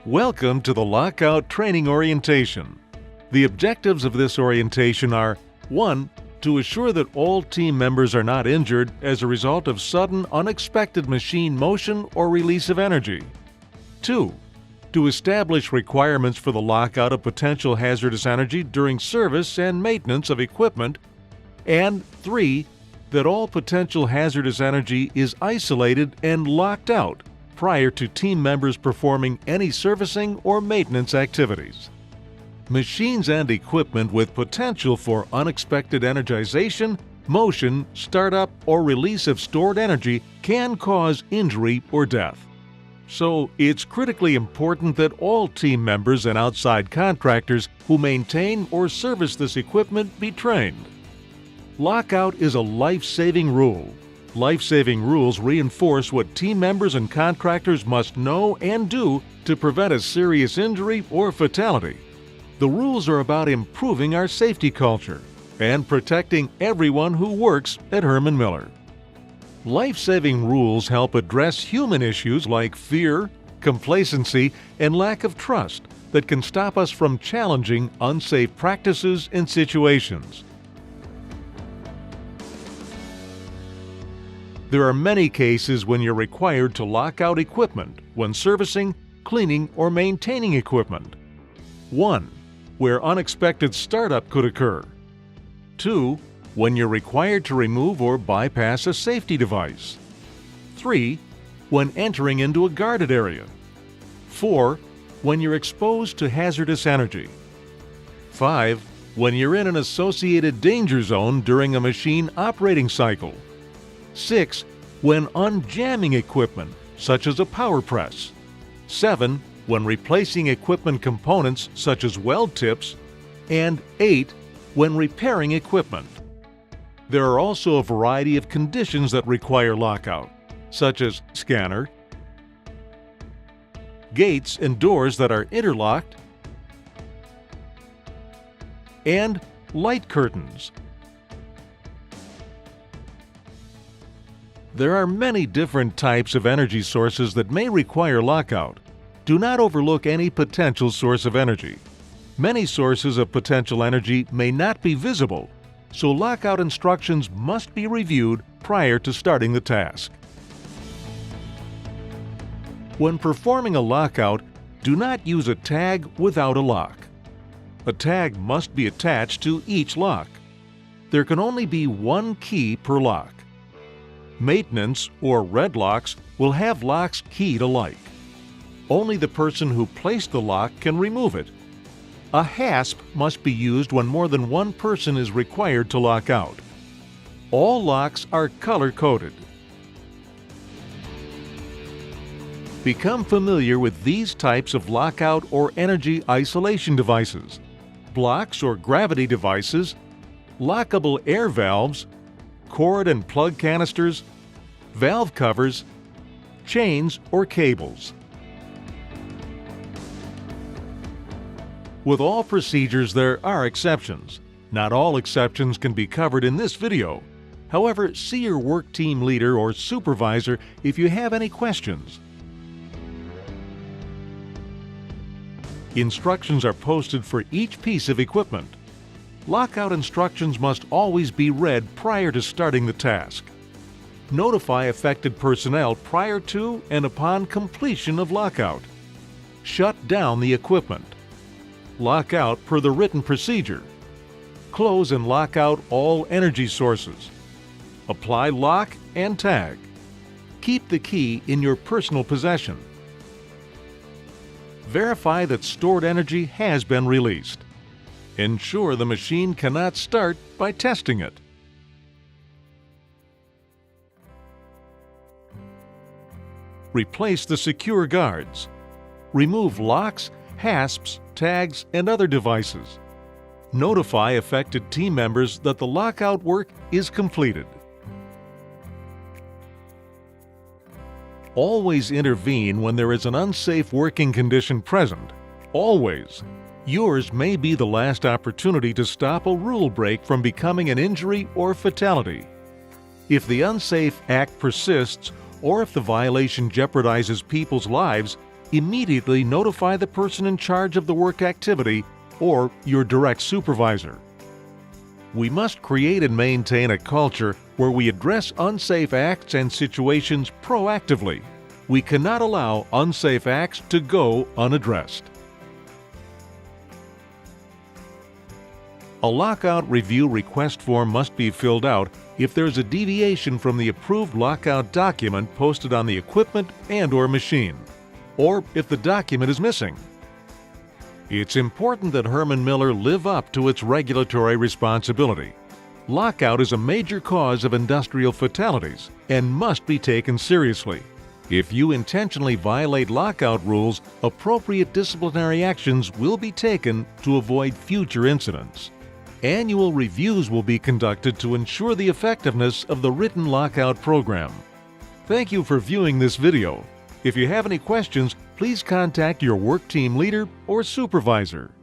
Welcome to the Lockout Training Orientation. The objectives of this orientation are 1. To assure that all team members are not injured as a result of sudden, unexpected machine motion or release of energy. 2. To establish requirements for the lockout of potential hazardous energy during service and maintenance of equipment. And 3. That all potential hazardous energy is isolated and locked out prior to team members performing any servicing or maintenance activities. Machines and equipment with potential for unexpected energization, motion, startup, or release of stored energy can cause injury or death. So it's critically important that all team members and outside contractors who maintain or service this equipment be trained. Lockout is a life-saving rule. Life-saving rules reinforce what team members and contractors must know and do to prevent a serious injury or fatality. The rules are about improving our safety culture and protecting everyone who works at Herman Miller. Life-saving rules help address human issues like fear, complacency, and lack of trust that can stop us from challenging unsafe practices and situations. There are many cases when you're required to lock out equipment when servicing, cleaning, or maintaining equipment. 1. Where unexpected startup could occur. 2. When you're required to remove or bypass a safety device. 3. When entering into a guarded area. 4. When you're exposed to hazardous energy. 5. When you're in an associated danger zone during a machine operating cycle. 6. When unjamming equipment, such as a power press. 7. When replacing equipment components, such as weld tips. And 8. When repairing equipment. There are also a variety of conditions that require lockout, such as scanner, gates and doors that are interlocked, and light curtains. There are many different types of energy sources that may require lockout. Do not overlook any potential source of energy. Many sources of potential energy may not be visible, so lockout instructions must be reviewed prior to starting the task. When performing a lockout, do not use a tag without a lock. A tag must be attached to each lock. There can only be one key per lock. Maintenance or red locks will have locks keyed alike. Only the person who placed the lock can remove it. A hasp must be used when more than one person is required to lock out. All locks are color-coded. Become familiar with these types of lockout or energy isolation devices: blocks or gravity devices, lockable air valves, cord and plug canisters, valve covers, chains or cables. With all procedures, there are exceptions. Not all exceptions can be covered in this video. However, see your work team leader or supervisor if you have any questions. Instructions are posted for each piece of equipment. Lockout instructions must always be read prior to starting the task. Notify affected personnel prior to and upon completion of lockout. Shut down the equipment. Lock out per the written procedure. Close and lock out all energy sources. Apply lock and tag. Keep the key in your personal possession. Verify that stored energy has been released. Ensure the machine cannot start by testing it. Replace the secure guards. Remove locks, hasps, tags, and other devices. Notify affected team members that the lockout work is completed. Always intervene when there is an unsafe working condition present. Always. Yours may be the last opportunity to stop a rule break from becoming an injury or fatality. If the unsafe act persists, or if the violation jeopardizes people's lives, immediately notify the person in charge of the work activity or your direct supervisor. We must create and maintain a culture where we address unsafe acts and situations proactively. We cannot allow unsafe acts to go unaddressed. A lockout review request form must be filled out if there's a deviation from the approved lockout document posted on the equipment and/or machine, or if the document is missing. It's important that Herman Miller live up to its regulatory responsibility. Lockout is a major cause of industrial fatalities and must be taken seriously. If you intentionally violate lockout rules, appropriate disciplinary actions will be taken to avoid future incidents. Annual reviews will be conducted to ensure the effectiveness of the written lockout program. Thank you for viewing this video. If you have any questions, please contact your work team leader or supervisor.